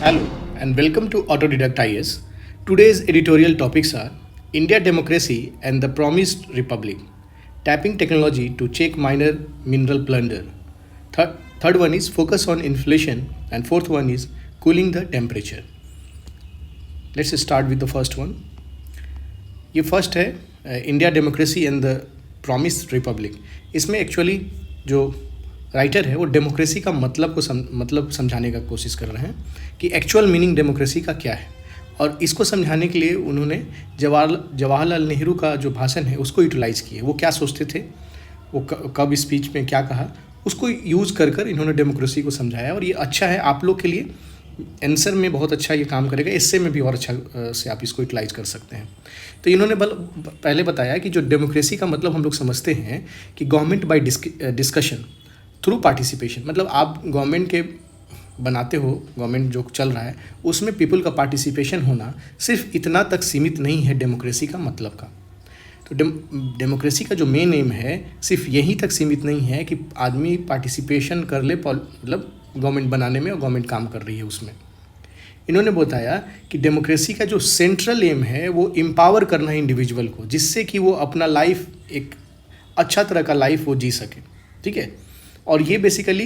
Hello and welcome to Autodidact IS. Today's editorial topics are India democracy and the promised republic, tapping technology to check minor mineral plunder. Third one is focus on inflation, and fourth one is cooling the temperature. Let's start with the first one. ये first है India democracy and the promised Republic. इसमें actually जो writer है वो democracy का मतलब समझाने का कोशिश कर रहे हैं कि एक्चुअल मीनिंग डेमोक्रेसी का क्या है, और इसको समझाने के लिए उन्होंने जवाहरलाल नेहरू का जो भाषण है उसको यूटिलाइज़ किए. वो क्या सोचते थे, वो कब स्पीच में क्या कहा, उसको यूज़ कर इन्होंने डेमोक्रेसी को समझाया. और ये अच्छा है आप लोग के लिए, आंसर में बहुत अच्छा ये काम करेगा. इससे में भी और अच्छा से आप इसको यूटिलाइज कर सकते हैं. तो इन्होंने पहले बताया कि जो डेमोक्रेसी का मतलब हम लोग समझते हैं कि government by discussion through participation. मतलब आप गवर्नमेंट के बनाते हो, गवर्नमेंट जो चल रहा है उसमें पीपल का पार्टिसिपेशन होना सिर्फ इतना तक सीमित नहीं है डेमोक्रेसी का मतलब का. तो डेमोक्रेसी का जो मेन एम है सिर्फ यहीं तक सीमित नहीं है कि आदमी पार्टिसिपेशन कर ले, मतलब गवर्नमेंट बनाने में और गवर्नमेंट काम कर रही है उसमें. इन्होंने बताया कि डेमोक्रेसी का जो सेंट्रल एम है वो एम्पावर करना है इंडिविजुअल को, जिससे कि वो अपना लाइफ एक अच्छा तरह का लाइफ वो जी सके. ठीक है. और ये बेसिकली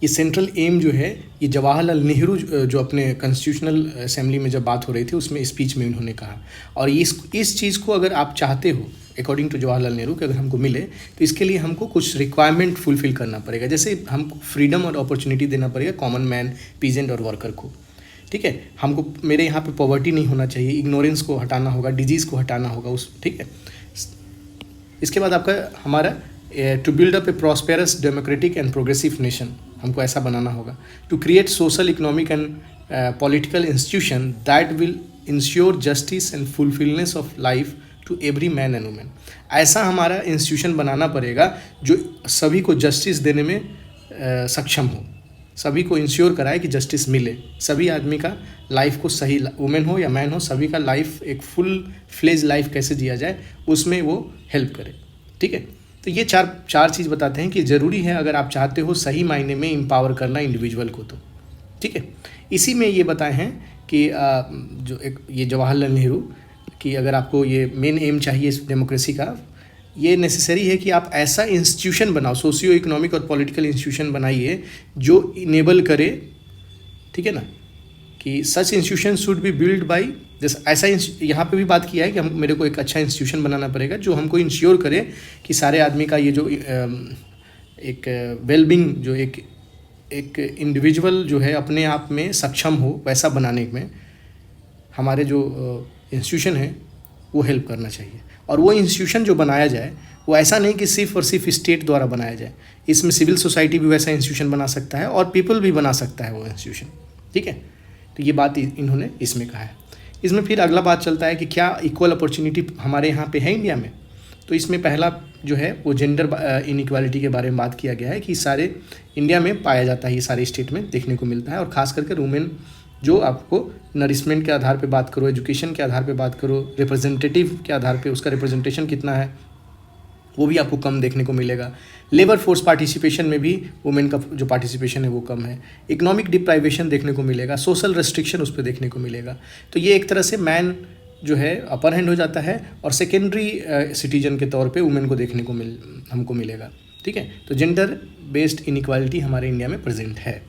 ये सेंट्रल एम जो है ये जवाहरलाल नेहरू जो अपने कॉन्स्टिट्यूशनल असेंबली में जब बात हो रही थी उसमें स्पीच में उन्होंने कहा. और इस चीज़ को अगर आप चाहते हो अकॉर्डिंग टू जवाहरलाल नेहरू कि अगर हमको मिले तो इसके लिए हमको कुछ रिक्वायरमेंट फुलफिल करना पड़ेगा. जैसे हमको फ्रीडम और अपॉर्चुनिटी देना पड़ेगा कॉमन मैन, पीजेंट और वर्कर को. ठीक है. हमको मेरे यहाँ पे पॉवर्टी नहीं होना चाहिए, इग्नोरेंस को हटाना होगा, डिजीज़ को हटाना होगा उस. ठीक है. इसके बाद आपका हमारा to build up a prosperous democratic and progressive nation, हमको ऐसा बनाना होगा. To create social economic and political institution that will ensure justice and fulfilness of life to every man and women. ऐसा हमारा इंस्टीट्यूशन बनाना पड़ेगा जो सभी को जस्टिस देने में सक्षम हो, सभी को इंश्योर कराए कि जस्टिस मिले, सभी आदमी का लाइफ को सही, वुमेन हो या मैन हो, सभी का लाइफ एक फुल फ्लेज लाइफ कैसे जिया जाए उसमें वो हेल्प करे. ठीक है. तो ये चार चीज़ बताते हैं कि ज़रूरी है अगर आप चाहते हो सही मायने में एम्पावर करना इंडिविजुअल को तो. ठीक है. इसी में ये बताए हैं कि जो एक ये जवाहरलाल नेहरू कि अगर आपको ये मेन एम चाहिए इस डेमोक्रेसी का, ये नेसेसरी है कि आप ऐसा इंस्टीट्यूशन बनाओ, सोशियो इकोनॉमिक और पॉलिटिकल इंस्टीट्यूशन बनाइए जो इनेबल करे. ठीक है ना, कि such institution should be build by, जैसे ऐसा यहाँ पे भी बात किया है कि मेरे को एक अच्छा इंस्टीट्यूशन बनाना पड़ेगा जो हमको इंश्योर करे कि सारे आदमी का ये जो एक वेलबींग, जो एक इंडिविजुअल जो है अपने आप में सक्षम हो, वैसा बनाने में हमारे जो इंस्टीट्यूशन है वो हेल्प करना चाहिए. और वो इंस्टीट्यूशन जो बनाया जाए वो ऐसा नहीं कि सिर्फ और सिर्फ स्टेट द्वारा बनाया जाए. इसमें सिविल सोसाइटी भी वैसा इंस्टीट्यूशन बना सकता है और पीपल भी बना सकता है वो इंस्टीट्यूशन. ठीक है. तो ये बात इन्होंने इसमें कहा है. इसमें फिर अगला बात चलता है कि क्या इक्वल अपॉर्चुनिटी हमारे यहाँ पे है इंडिया में. तो इसमें पहला जो है वो जेंडर इनइक्वालिटी के बारे में बात किया गया है कि सारे इंडिया में पाया जाता है, ये सारे स्टेट में देखने को मिलता है. और ख़ास करके वुमेन जो आपको नरिशमेंट के आधार पे बात करो, एजुकेशन के आधार पे बात करो, रिप्रेजेंटेटिव के आधार पे उसका रिप्रेजेंटेशन कितना है वो भी आपको कम देखने को मिलेगा. लेबर फोर्स पार्टिसिपेशन में भी वुमेन का जो पार्टिसिपेशन है वो कम है. इकोनॉमिक डिप्राइवेशन देखने को मिलेगा, सोशल रेस्ट्रिक्शन उस पर देखने को मिलेगा. तो ये एक तरह से मैन जो है अपर हैंड हो जाता है और सेकेंडरी सिटीजन के तौर पे वुमेन को देखने को हमको मिलेगा. ठीक है. तो जेंडर बेस्ड इनइक्वालिटी हमारे इंडिया में प्रेजेंट है.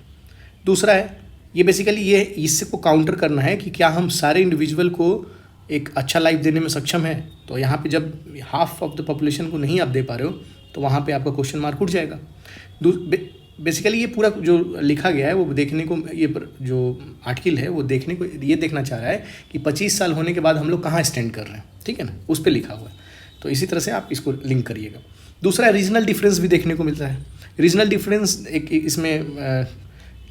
दूसरा है ये बेसिकली ये इसको काउंटर करना है कि क्या हम सारे इंडिविजुअल को एक अच्छा लाइफ देने में सक्षम है. तो यहाँ पे जब हाफ ऑफ द पॉपुलेशन को नहीं आप दे पा रहे हो तो वहाँ पे आपका क्वेश्चन मार्क उठ जाएगा. बेसिकली ये पूरा जो लिखा गया है वो देखने को, ये जो आर्टिकल है वो देखने को ये देखना चाह रहा है कि 25 साल होने के बाद हम लोग कहाँ स्टैंड कर रहे हैं. ठीक है ना, उस पर लिखा हुआ है. तो इसी तरह से आप इसको लिंक करिएगा. दूसरा रीजनल डिफरेंस भी देखने को मिलता है. रीजनल डिफरेंस एक इसमें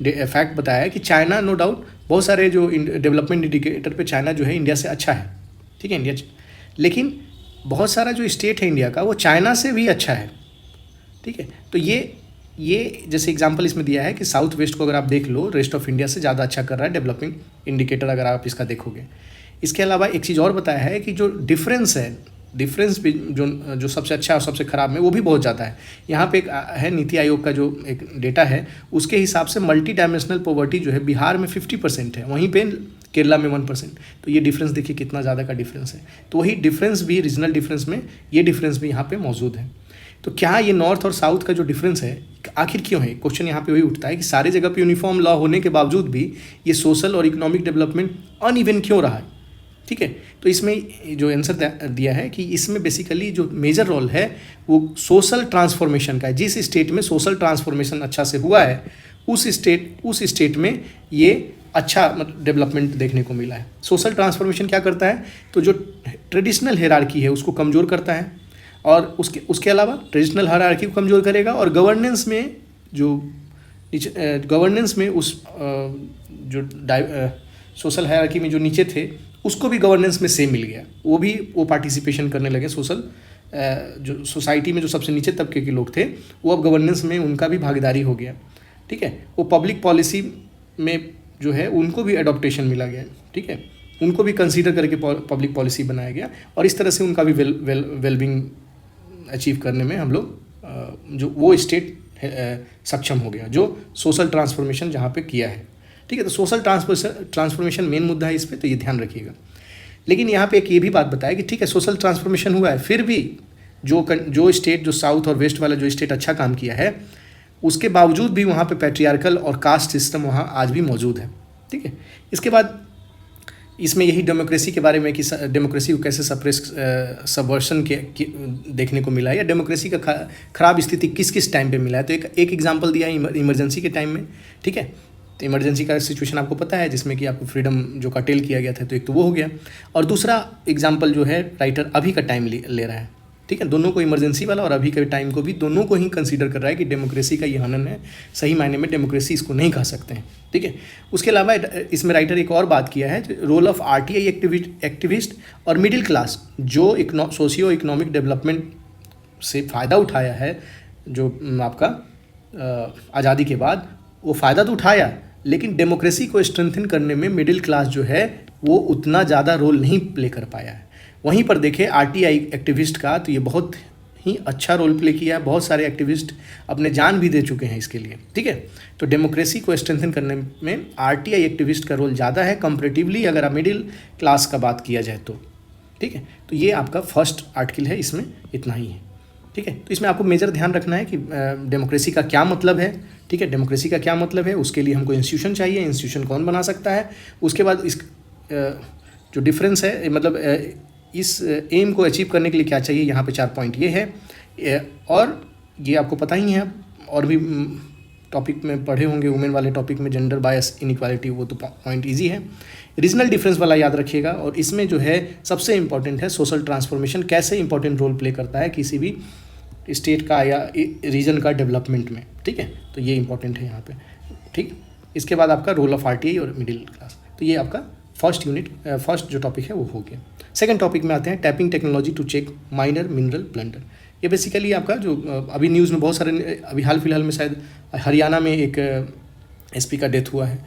फैक्ट बताया है कि चाइना नो डाउट बहुत सारे जो डेवलपमेंट इंडिकेटर पे चाइना जो है इंडिया से अच्छा है. ठीक है. इंडिया, लेकिन बहुत सारा जो स्टेट है इंडिया का वो चाइना से भी अच्छा है. ठीक है. तो ये जैसे एग्जांपल इसमें दिया है कि साउथ वेस्ट को अगर आप देख लो रेस्ट ऑफ इंडिया से ज़्यादा अच्छा कर रहा है डेवलपिंग इंडिकेटर अगर आप इसका देखोगे. इसके अलावा एक चीज़ और बताया है कि जो डिफरेंस है डिफरेंस भी जो सबसे अच्छा और सबसे ख़राब में वो भी बहुत ज़्यादा है। यहाँ पे एक है नीति आयोग का जो एक डेटा है, उसके हिसाब से मल्टी डायमेंशनल पॉवर्टी जो है बिहार में 50% है, वहीं पे केरला में 1%। तो ये डिफरेंस देखिए कितना ज़्यादा का डिफरेंस है। तो वही डिफरेंस भी रीजनल डिफरेंस में ये डिफरेंस भी यहाँ पे मौजूद है। तो क्या ये नॉर्थ और साउथ का जो डिफरेंस है आखिर क्यों है? क्वेश्चन यहाँ पे वही उठता है कि सारे जगह पे यूनिफॉर्म लॉ होने के बावजूद भी ये सोशल और इकोनॉमिक डेवलपमेंट अनइवन क्यों रहा है? ठीक है, तो इसमें जो आंसर दिया है कि इसमें बेसिकली जो मेजर रोल है वो सोशल ट्रांसफॉर्मेशन का है। जिस स्टेट में सोशल ट्रांसफॉर्मेशन अच्छा से हुआ है उस स्टेट में ये अच्छा डेवलपमेंट देखने को मिला है। सोशल ट्रांसफॉर्मेशन क्या करता है? तो जो ट्रेडिशनल हायरार्की है उसको कमज़ोर करता है, और उसके अलावा ट्रेडिशनल हायरार्की को कमज़ोर करेगा, और गवर्नेंस में उस जो सोशल हायरार्की में जो नीचे थे उसको भी गवर्नेंस में सेम मिल गया, वो पार्टिसिपेशन करने लगे। सोशल जो सोसाइटी में जो सबसे नीचे तबके के लोग थे वो अब गवर्नेंस में उनका भी भागीदारी हो गया। ठीक है, वो पब्लिक पॉलिसी में जो है उनको भी एडॉप्टेशन मिला गया। ठीक है, उनको भी कंसीडर करके पब्लिक पॉलिसी बनाया गया, और इस तरह से उनका भी वेलबींग अचीव करने में हम लोग जो वो स्टेट सक्षम हो गया जो सोशल ट्रांसफॉर्मेशन जहाँ पे किया है। ठीक है, तो सोशल ट्रांसफॉर्मेशन मेन मुद्दा है इस पर, तो ये ध्यान रखिएगा। लेकिन यहाँ पे एक ये भी बात बताया कि ठीक है सोशल ट्रांसफॉर्मेशन हुआ है, फिर भी जो स्टेट जो साउथ और वेस्ट वाला जो स्टेट अच्छा काम किया है उसके बावजूद भी वहाँ पे पैट्रियार्कल और कास्ट सिस्टम वहाँ आज भी मौजूद है। ठीक है, इसके बाद इसमें यही डेमोक्रेसी के बारे में कि डेमोक्रेसी को कैसे सबवर्सन के देखने को मिला है, या डेमोक्रेसी का खराब स्थिति किस किस टाइम पे मिला है। तो एक एग्जांपल दिया है इमरजेंसी के टाइम में। ठीक है, तो इमरजेंसी का सिचुएशन आपको पता है जिसमें कि आपको फ्रीडम जो कर्टेल किया गया था, तो एक तो वो हो गया, और दूसरा एग्जाम्पल जो है राइटर अभी का टाइम ले रहा है। ठीक है, दोनों को इमरजेंसी वाला और अभी के टाइम को भी दोनों को ही कंसीडर कर रहा है कि डेमोक्रेसी का ये हनन है, सही मायने में डेमोक्रेसी इसको नहीं कह सकते हैं। ठीक है, उसके अलावा इसमें राइटर एक और बात किया है, रोल ऑफ आरटीआई एक्टिविस्ट और मिडिल क्लास जो सोशियो इकोनॉमिक डेवलपमेंट से फ़ायदा उठाया है, जो आपका आज़ादी के बाद वो फ़ायदा तो उठाया, लेकिन डेमोक्रेसी को स्ट्रेंथन करने में मिडिल क्लास जो है वो उतना ज़्यादा रोल नहीं प्ले कर पाया है। वहीं पर देखें आरटीआई एक्टिविस्ट का, तो ये बहुत ही अच्छा रोल प्ले किया है, बहुत सारे एक्टिविस्ट अपने जान भी दे चुके हैं इसके लिए। ठीक है, तो डेमोक्रेसी को स्ट्रेंथन करने में आरटीआई एक्टिविस्ट का रोल ज़्यादा है कंपैरेटिवली अगर आप मिडिल क्लास का बात किया जाए तो। ठीक है, तो ये आपका फर्स्ट आर्टिकल है, इसमें इतना ही है। ठीक है, तो इसमें आपको मेजर ध्यान रखना है कि डेमोक्रेसी का क्या मतलब है। ठीक है, डेमोक्रेसी का क्या मतलब है, उसके लिए हमको इंस्टीट्यूशन चाहिए, इंस्टीट्यूशन कौन बना सकता है, उसके बाद इस जो डिफरेंस है मतलब इस एम को अचीव करने के लिए क्या चाहिए, यहाँ पे 4 पॉइंट ये है, और ये आपको पता ही है, और भी टॉपिक में पढ़े होंगे वुमेन वाले टॉपिक में, जेंडर बायस इनइक्वालिटी, वो तो पॉइंट इजी है। रीजनल डिफरेंस वाला याद रखिएगा, और इसमें जो है सबसे इंपॉर्टेंट है सोशल ट्रांसफॉर्मेशन कैसे इंपॉर्टेंट रोल प्ले करता है किसी भी स्टेट का या रीजन का डेवलपमेंट में। ठीक है, तो ये इंपॉर्टेंट है यहाँ पे। ठीक, इसके बाद आपका रोल ऑफ आरटीआई और मिडिल क्लास, तो ये आपका फर्स्ट जो टॉपिक है वो हो गया। सेकंड टॉपिक में आते हैं, tapping technology to check minor mineral plunder. ये बेसिकली आपका जो अभी न्यूज़ में बहुत सारे, अभी हाल फिलहाल में शायद हरियाणा में एक एसपी का डेथ हुआ है,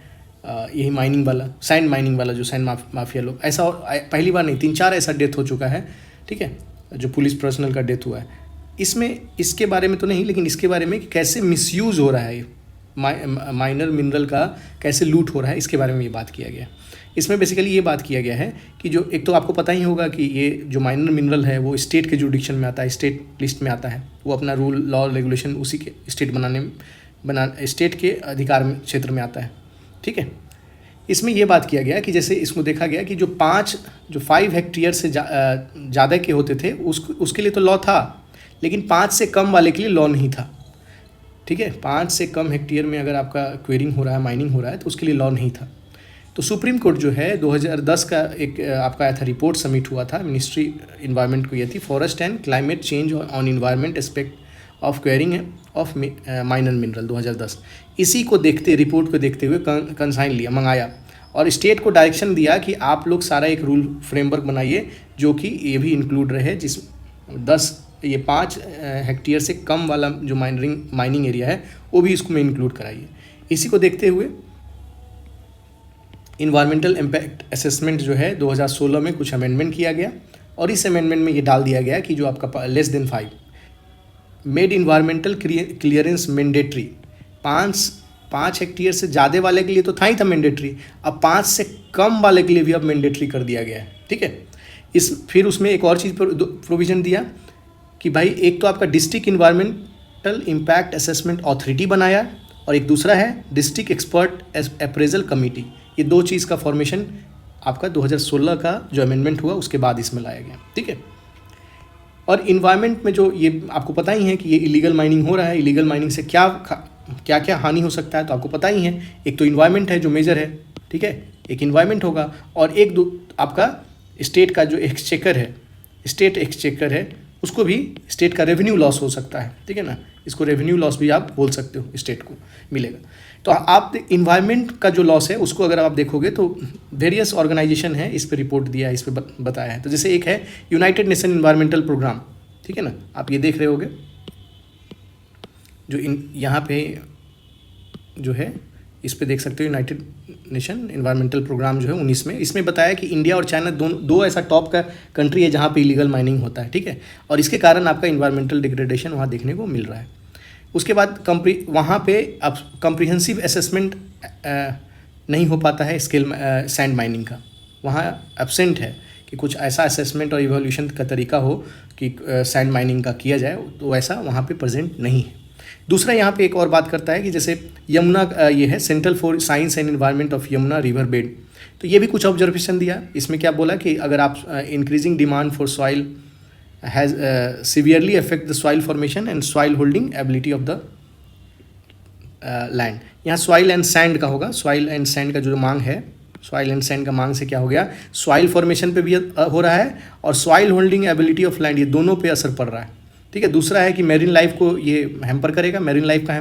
यही माइनिंग वाला, सैंड माइनिंग वाला, जो सैंड माफिया लोग, ऐसा और पहली बार नहीं 3-4 ऐसा डेथ हो चुका है। ठीक है, जो पुलिस पर्सनल का डेथ हुआ है, इसमें इसके बारे में तो नहीं, लेकिन इसके बारे में कैसे मिसयूज़ हो रहा है माइनर मिनरल का, कैसे लूट हो रहा है, इसके बारे में ये बात किया गया। इसमें बेसिकली ये बात किया गया है कि जो एक तो आपको पता ही होगा कि ये जो माइनर मिनरल है वो स्टेट के जुडिक्शन में आता है, स्टेट लिस्ट में आता है, वो अपना रूल लॉ रेगुलेशन उसी के स्टेट स्टेट के अधिकार में क्षेत्र में आता है। ठीक है, इसमें ये बात किया गया कि जैसे इसको देखा गया कि जो 5 हेक्टेयर से ज़्यादा के होते थे उसके लिए तो लॉ था, लेकिन 5 से कम वाले के लिए लॉ नहीं था। ठीक है, 5 से कम हेक्टेयर में अगर आपका क्वेरिंग हो रहा है, माइनिंग हो रहा है, तो उसके लिए लॉ नहीं था। तो सुप्रीम कोर्ट जो है 2010 का एक आपका आया था, रिपोर्ट सबमिट हुआ था मिनिस्ट्री इन्वायरमेंट को, ये थी forest and climate change on environment aspect of quarrying of minor mineral 2010। इसी को देखते, रिपोर्ट को देखते हुए कंसाइन लिया, मंगाया, और स्टेट को डायरेक्शन दिया कि आप लोग सारा एक रूल फ्रेमवर्क बनाइए जो कि ये भी इंक्लूड रहे, जिस 5 हेक्टेयर से कम वाला जो माइनिंग एरिया है वो भी इसको में इंक्लूड कराइए। इसी को देखते हुए इन्वायरमेंटल इम्पैक्ट असेसमेंट जो है 2016 में कुछ अमेंडमेंट किया गया, और इस अमेंडमेंट में ये डाल दिया गया कि जो आपका less than 5 made environmental clearance mandatory. 5 hectare से ज़्यादा वाले के लिए तो था ही था मैंडेटरी, अब 5 से कम वाले के लिए भी अब मैंडेटरी कर दिया गया है। ठीक है, फिर उसमें एक और चीज़ पर प्रोविज़न दिया कि भाई एक तो आपका district environmental impact assessment authority बनाया और एक दूसरा है डिस्ट्रिक्ट एक्सपर्ट अप्रेजल कमेटी। ये 2 चीज़ का फॉर्मेशन आपका 2016 का जो अमेंडमेंट हुआ उसके बाद इसमें लाया गया। ठीक है, और इन्वायरमेंट में जो ये आपको पता ही है कि ये इलीगल माइनिंग हो रहा है, इलीगल माइनिंग से क्या क्या हानि हो सकता है तो आपको पता ही है। एक तो इन्वायरमेंट है जो मेजर है, ठीक है, एक इन्वायरमेंट होगा और आपका स्टेट का जो एक्सचेकर है, स्टेट एक्सचेकर है, उसको भी स्टेट का रेवेन्यू लॉस हो सकता है। ठीक है ना, इसको रेवेन्यू लॉस भी आप बोल सकते हो, स्टेट को मिलेगा। तो आप इन्वायरमेंट का जो लॉस है उसको अगर आप देखोगे तो वेरियस ऑर्गेनाइजेशन है इस पे रिपोर्ट दिया है, इस पे बताया है। तो जैसे एक है यूनाइटेड नेशन इन्वायरमेंटल प्रोग्राम, ठीक है ना, आप ये देख रहे होगे जो यहाँ पे जो है इस पे देख सकते हो यूनाइटेड नेशन इन्वायरमेंटल प्रोग्राम जो है 19 में, इसमें बताया कि इंडिया और चाइना दो ऐसा टॉप का कंट्री है जहाँ पे इलीगल माइनिंग होता है। ठीक है, और इसके कारण आपका इन्वायरमेंटल डिग्रेडेशन वहाँ देखने को मिल रहा है। उसके बाद वहाँ पे अब कम्प्रिहेंसिव असेसमेंट नहीं हो पाता है स्केल सैंड माइनिंग का, वहाँ एब्सेंट है कि कुछ ऐसा असेसमेंट और इवोल्यूशन का तरीका हो कि सैंड माइनिंग का किया जाए, तो ऐसा वहाँ पे प्रेजेंट नहीं है। दूसरा यहाँ पे एक और बात करता है कि जैसे यमुना ये है central for science and environment of Yamuna river bed, तो ये भी कुछ ऑब्जर्वेशन दिया। इसमें क्या बोला कि अगर आप increasing demand for soil has severely affect the soil formation and soil holding ability of the land. यहाँ सॉइल एंड सैंड का होगा, सॉइल एंड सैंड का जो मांग है, सॉइल एंड सैंड का मांग से क्या हो गया, सॉइल फॉर्मेशन पे भी हो रहा है और soil holding ability of land, ये दोनों पे असर पड़ रहा है। ठीक है, दूसरा है कि मेरीन लाइफ को ये हैम्पर करेगा, मेरीन लाइफ का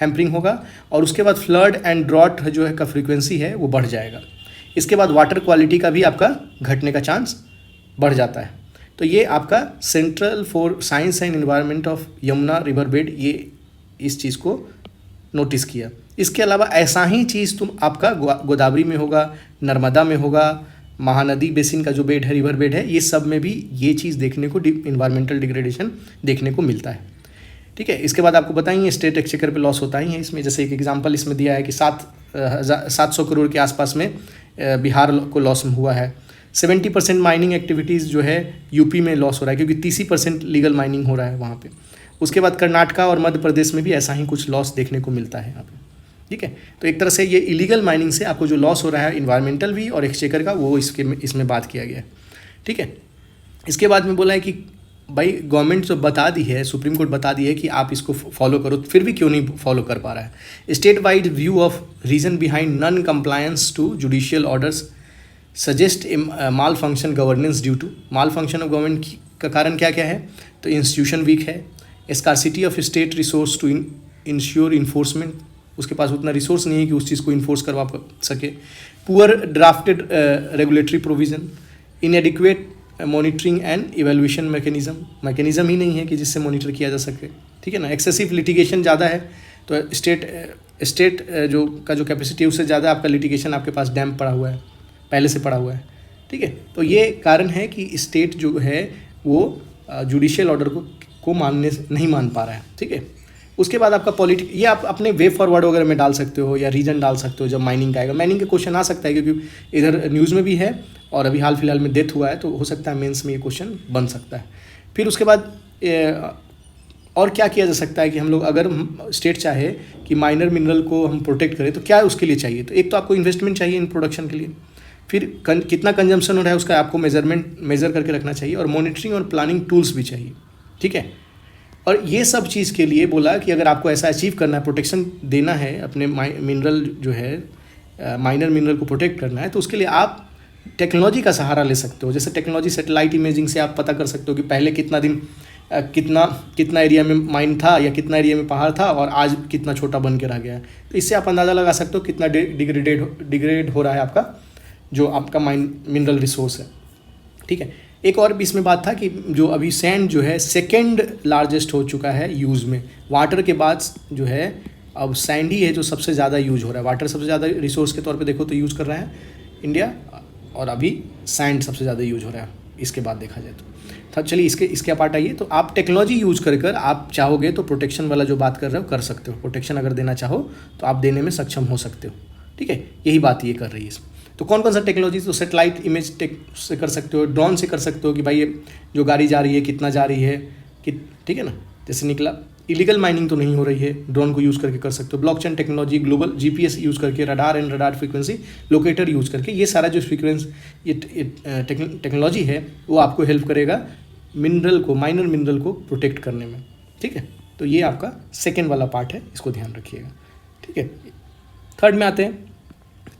हैम्परिंग होगा और उसके बाद फ्लड एंड ड्रॉट जो है का फ्रीक्वेंसी है वो बढ़ जाएगा। इसके बाद वाटर क्वालिटी का भी आपका घटने का चांस बढ़ जाता है। तो ये आपका central for science and environment of Yamuna river bed ये इस चीज़ को नोटिस किया। इसके अलावा ऐसा ही चीज़ तुम आपका गोदावरी में होगा, नर्मदा में होगा, महानदी बेसिन का जो बेड है, रिवर बेड है, ये सब में भी ये चीज़ देखने को इन्वायरमेंटल डिग्रेडेशन देखने को मिलता है। ठीक है, इसके बाद आपको बताएंगे स्टेट एक्सचेकर पे लॉस होता ही है इसमें। जैसे एक एग्जांपल इसमें दिया है कि 700 करोड़ के आसपास में बिहार को लॉस हुआ है। 70% माइनिंग एक्टिविटीज़ जो है यूपी में लॉस हो रहा है क्योंकि 30% लीगल माइनिंग हो रहा है वहाँ पे। उसके बाद कर्नाटका और मध्य प्रदेश में भी ऐसा ही कुछ लॉस देखने को मिलता है यहाँ पे। ठीक है, तो एक तरह से ये इलीगल माइनिंग से आपको जो लॉस हो रहा है इन्वायरमेंटल भी और एक्सचेकर का, वो इसमें बात किया गया है। ठीक है, इसके बाद में बोला है कि भाई गवर्नमेंट जो बता दी है, सुप्रीम कोर्ट बता दी है कि आप इसको फॉलो करो, फिर भी क्यों नहीं फॉलो कर पा रहा है। State wide view of reason behind non compliance to judicial orders suggest malfunction governance due to. Malfunction of government का कारण क्या क्या है, तो इंस्टीट्यूशन वीक है, scarcity of state resource to ensure enforcement, उसके पास उतना रिसोर्स नहीं है कि उस चीज़ को इन्फोर्स करवा सके, poor drafted regulatory provision, inadequate monitoring and evaluation mechanism ही नहीं है कि जिससे मॉनिटर किया जा सके। ठीक है ना, एक्सेसिव लिटिगेशन ज़्यादा है, तो स्टेट जो कैपेसिटी है उससे ज़्यादा आपका लिटिगेशन आपके पास डैम पड़ा हुआ है, पहले से पड़ा हुआ है। ठीक है, तो ये कारण है कि स्टेट जो है वो जुडिशियल ऑर्डर को नहीं मान पा रहा है। ठीक है, उसके बाद आपका ये आप अपने वे फॉरवर्ड वगैरह में डाल सकते हो या रीजन डाल सकते हो जब माइनिंग का आएगा। माइनिंग का क्वेश्चन आ सकता है क्योंकि इधर न्यूज़ में भी है और अभी हाल फिलहाल में डेथ हुआ है, तो हो सकता है मेंस में ये क्वेश्चन बन सकता है। फिर उसके बाद और क्या किया जा सकता है कि हम लोग अगर स्टेट चाहे कि माइनर मिनरल को हम प्रोटेक्ट करें तो क्या उसके लिए चाहिए, तो एक तो आपको इन्वेस्टमेंट चाहिए इन प्रोडक्शन के लिए, फिर कितना कंजम्पशन हो रहा है उसका आपको मेजर करके रखना चाहिए और मॉनिटरिंग और प्लानिंग टूल्स भी चाहिए। ठीक है, और ये सब चीज़ के लिए बोला कि अगर आपको ऐसा अचीव करना है, प्रोटेक्शन देना है अपने मिनरल जो है माइनर मिनरल को प्रोटेक्ट करना है, तो उसके लिए आप टेक्नोलॉजी का सहारा ले सकते हो। जैसे टेक्नोलॉजी सैटेलाइट इमेजिंग से आप पता कर सकते हो कि पहले कितना दिन कितना एरिया में माइन था या कितना एरिया में पहाड़ था और आज कितना छोटा बन के रह गया है। तो इससे आप अंदाज़ा लगा सकते हो कितना डिग्रेड हो रहा है आपका जो आपका मिनरल रिसोर्स है। ठीक है, एक और भी इसमें बात था कि जो अभी सैंड जो है सेकेंड लार्जेस्ट हो चुका है यूज़ में, वाटर के बाद जो है अब सैंड ही है जो सबसे ज़्यादा यूज हो रहा है। वाटर सबसे ज़्यादा रिसोर्स के तौर पे देखो तो यूज़ कर रहा है इंडिया, और अभी सैंड सबसे ज़्यादा यूज हो रहा है इसके बाद देखा जाए तो चलिए इसके पार्ट आइए। तो आप टेक्नोलॉजी यूज़ कर आप चाहोगे तो प्रोटेक्शन वाला जो बात कर रहे हो कर सकते हो, प्रोटेक्शन अगर देना चाहो तो आप देने में सक्षम हो सकते हो, ठीक है। यही बात ये कर रही है इसमें। तो कौन कौन सा टेक्नोलॉजी, तो सेटेलाइट इमेज से कर सकते हो, ड्रोन से कर सकते हो कि भाई ये जो गाड़ी जा रही है कितना जा रही है कि, ठीक है ना, जैसे निकला। इलीगल माइनिंग तो नहीं हो रही है, ड्रोन को यूज़ करके कर सकते हो। Blockchain technology, global GPS use करके, radar and radar frequency locator use करके, ये सारा जो ये टेक्नोलॉजी है वो आपको हेल्प करेगा मिनरल को, माइनर मिनरल को प्रोटेक्ट करने में, ठीक है। तो ये आपका सेकेंड वाला पार्ट है, इसको ध्यान रखिएगा, ठीक है। थर्ड में आते हैं।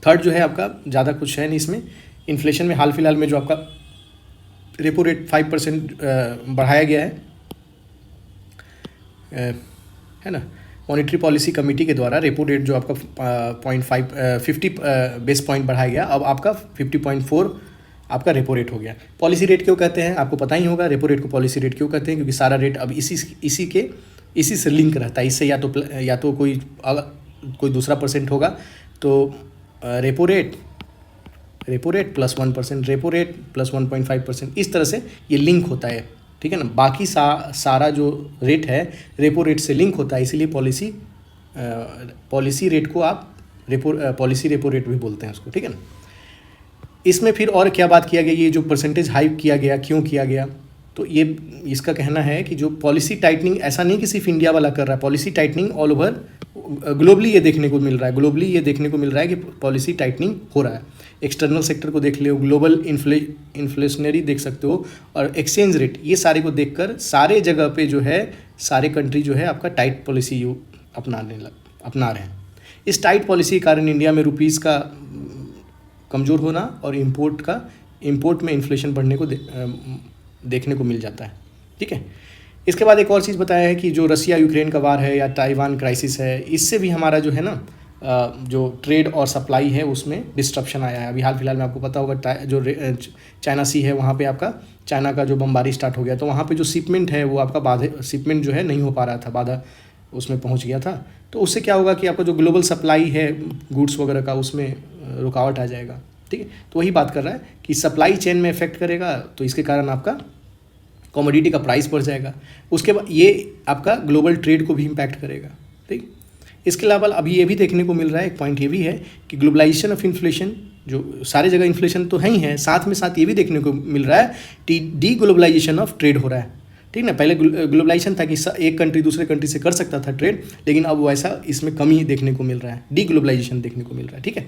थर्ड जो है आपका ज़्यादा कुछ है नहीं इसमें। इन्फ्लेशन में हाल फिलहाल में जो आपका रेपो रेट 5% बढ़ाया गया है ना, मॉनेटरी पॉलिसी कमेटी के द्वारा रेपो रेट जो आपका 50 बेस पॉइंट बढ़ाया गया, अब आपका 50.4 आपका रेपो रेट हो गया। पॉलिसी रेट क्यों कहते हैं, आपको पता ही होगा रेपो रेट को पॉलिसी रेट क्यों कहते हैं, क्योंकि सारा रेट अब इसी से लिंक रहता है। इससे या तो कोई दूसरा परसेंट होगा, तो repo rate plus 1%, repo rate plus 1.5%, इस तरह से ये लिंक होता है, ठीक है ना। बाकी सारा जो रेट है रेपो रेट से लिंक होता है, इसीलिए पॉलिसी रेट को आप पॉलिसी रेपो रेट भी बोलते हैं उसको, ठीक है ना। इसमें फिर और क्या बात किया गया, ये जो परसेंटेज हाइक किया गया क्यों किया गया, तो ये इसका कहना है कि जो पॉलिसी टाइटनिंग, ऐसा नहीं कि सिर्फ इंडिया वाला कर रहा है, policy tightening all over globally ये देखने को मिल रहा है। ग्लोबली ये देखने को मिल रहा है कि पॉलिसी टाइटनिंग हो रहा है। एक्सटर्नल सेक्टर को देख लो, ग्लोबल इन्फ्लेशनरी देख सकते हो, और एक्सचेंज रेट, ये सारे को देखकर सारे जगह पे जो है सारे कंट्री जो है आपका टाइट पॉलिसी अपना रहे हैं। इस टाइट पॉलिसी के कारण इंडिया में रुपीज़ का कमज़ोर होना और इम्पोर्ट में इन्फ्लेशन बढ़ने को देखने को मिल जाता है, ठीक है। इसके बाद एक और चीज़ बताया है कि जो रसिया यूक्रेन का वार है या ताइवान क्राइसिस है, इससे भी हमारा जो है ना जो ट्रेड और सप्लाई है उसमें डिस्ट्रप्शन आया है। अभी हाल फिलहाल में आपको पता होगा जो चाइना सी है, वहाँ पे आपका चाइना का जो बमबारी स्टार्ट हो गया, तो वहाँ पे जो शिपमेंट है वो आपका शिपमेंट जो है नहीं हो पा रहा था, बाधा उसमें पहुँच गया था। तो उससे क्या होगा कि आपका जो ग्लोबल सप्लाई है गुड्स वगैरह का, उसमें रुकावट आ जाएगा, ठीक है। तो वही बात कर रहा है कि सप्लाई चेन में इफेक्ट करेगा, तो इसके कारण आपका कमोडिटी का प्राइस बढ़ जाएगा। उसके बाद ये आपका ग्लोबल ट्रेड को भी इम्पैक्ट करेगा, ठीक। इसके अलावा अभी ये भी देखने को मिल रहा है, एक पॉइंट ये भी है कि ग्लोबलाइजेशन ऑफ इन्फ्लेशन, जो सारे जगह इन्फ्लेशन तो है ही है, साथ में साथ ये भी देखने को मिल रहा है डी ग्लोबलाइजेशन ऑफ ट्रेड हो रहा है, ठीक ना। पहले ग्लोबलाइजेशन था कि एक कंट्री दूसरे कंट्री से कर सकता था ट्रेड, लेकिन अब वैसा इसमें कमी देखने को मिल रहा है, डी ग्लोबलाइजेशन देखने को मिल रहा है, ठीक है।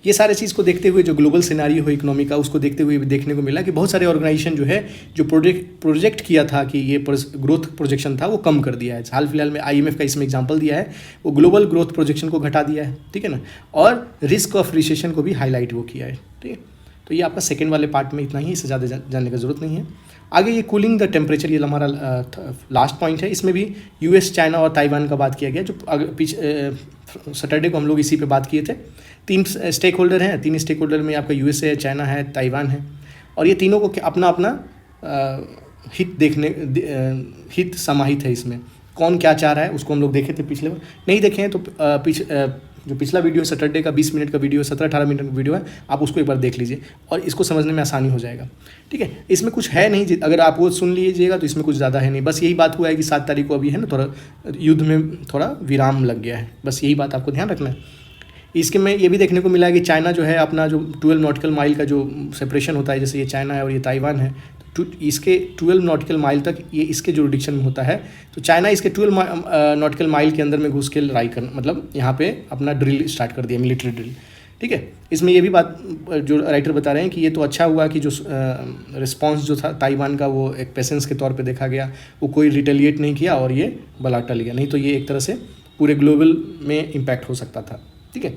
ये सारे चीज़ को देखते हुए जो ग्लोबल सिनेरियो हो इकोनॉमी का, उसको देखते हुए भी देखने को मिला कि बहुत सारे ऑर्गेनाइजेशन जो है जो प्रोजेक्ट किया था कि ये ग्रोथ प्रोजेक्शन था वो कम कर दिया है। हाल फिलहाल में IMF का इसमें एग्जांपल दिया है, वो ग्लोबल ग्रोथ प्रोजेक्शन को घटा दिया है, ठीक है ना, और रिस्क ऑफ रिसेशन को भी हाईलाइट वो किया है, ठीक है। तो ये आपका सेकेंड वाले पार्ट में इतना ही, इससे ज़्यादा जानने की ज़रूरत नहीं है। आगे ये कूलिंग द टेम्परेचर, ये हमारा लास्ट पॉइंट है। इसमें भी US, चाइना और ताइवान का बात किया गया, जो सैटरडे को हम लोग इसी पे बात किए थे। 3 स्टेक होल्डर हैं, 3 स्टेक होल्डर में आपका USA है, चाइना है, ताइवान है, और ये तीनों को अपना अपना हित समाहित है। इसमें कौन क्या चाह रहा है उसको हम लोग देखे थे पिछले बार, नहीं देखे हैं तो जो पिछला वीडियो सैटरडे का 20 मिनट का वीडियो, 17-18 मिनट का वीडियो है, आप उसको एक बार देख लीजिए और इसको समझने में आसानी हो जाएगा, ठीक है। इसमें कुछ है नहीं, अगर आप वो सुन लीजिएगा तो इसमें कुछ ज़्यादा है नहीं, बस यही बात हुआ है कि 7 तारीख को अभी है ना थोड़ा युद्ध में थोड़ा विराम लग गया है, बस यही बात आपको ध्यान रखना है। इसके में ये भी देखने को मिला है कि चाइना जो है अपना जो 12 नॉटिकल माइल का जो सेपरेशन होता है, जैसे ये चाइना है और ये ताइवान है, तो इसके 12 नॉटिकल माइल तक ये इसके जुरिडिक्शन में होता है। तो चाइना इसके 12 नॉटिकल माइल के अंदर में घुस के लड़ाई कर, मतलब यहाँ पे अपना ड्रिल स्टार्ट कर दिया, मिलिट्री ड्रिल, ठीक है। इसमें ये भी बात जो राइटर बता रहे हैं कि ये तो अच्छा हुआ कि जो रिस्पॉन्स जो था ताइवान का वो एक पेशेंस के तौर पे देखा गया, वो कोई रिटेलिएट नहीं किया और ये बला टल गया, नहीं तो ये एक तरह से पूरे ग्लोबल में इम्पैक्ट हो सकता था, ठीक है।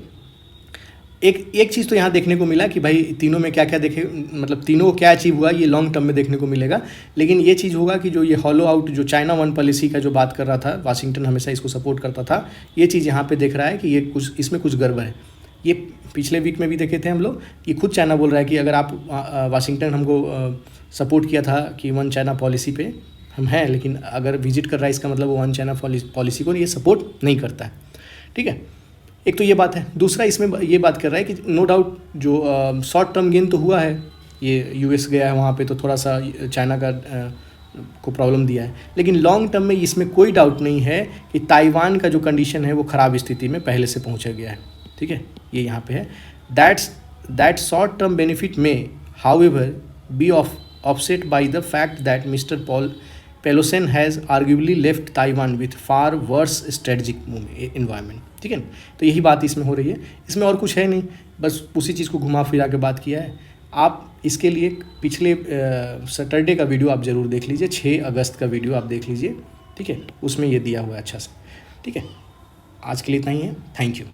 एक चीज़ तो यहाँ देखने को मिला कि भाई तीनों में क्या क्या देखे, मतलब तीनों को क्या अचीव हुआ, ये लॉन्ग टर्म में देखने को मिलेगा। लेकिन ये चीज़ होगा कि जो ये हॉलो आउट जो चाइना 1 पॉलिसी का जो बात कर रहा था, वाशिंगटन हमेशा इसको सपोर्ट करता था, ये चीज़ यहाँ पे देख रहा है कि ये कुछ इसमें कुछ गड़बड़ है। ये पिछले वीक में भी देखे थे हम लोग, ये खुद चाइना बोल रहा है कि अगर आप वाशिंगटन हमको सपोर्ट किया था कि 1 चाइना पॉलिसी पे हम हैं, लेकिन अगर विजिट कर रहा है इसका मतलब वो 1 चाइना पॉलिसी को ये सपोर्ट नहीं करता है, ठीक है। एक तो ये बात है। दूसरा इसमें ये बात कर रहा है कि नो डाउट जो शॉर्ट टर्म गेन तो हुआ है, ये यूएस गया है वहाँ पे तो थोड़ा सा चाइना का को प्रॉब्लम दिया है, लेकिन लॉन्ग टर्म में इसमें कोई डाउट नहीं है कि ताइवान का जो कंडीशन है वो ख़राब स्थिति में पहले से पहुँचा गया है। ठीक है, ये यहाँ पे है। दैट शॉर्ट टर्म बेनिफिट में however be offset by the fact that mister Pelosi has arguably left Taiwan with far worse strategic environment. ठीक है ना, तो यही बात इसमें हो रही है, इसमें और कुछ है नहीं, बस उसी चीज़ को घुमा फिरा के बात किया है। आप इसके लिए पिछले सैटरडे का वीडियो आप ज़रूर देख लीजिए, 6 अगस्त का वीडियो आप देख लीजिए। ठीक है, उसमें ये दिया हुआ है अच्छा से। ठीक है, आज के लिए इतना ही है। Thank you.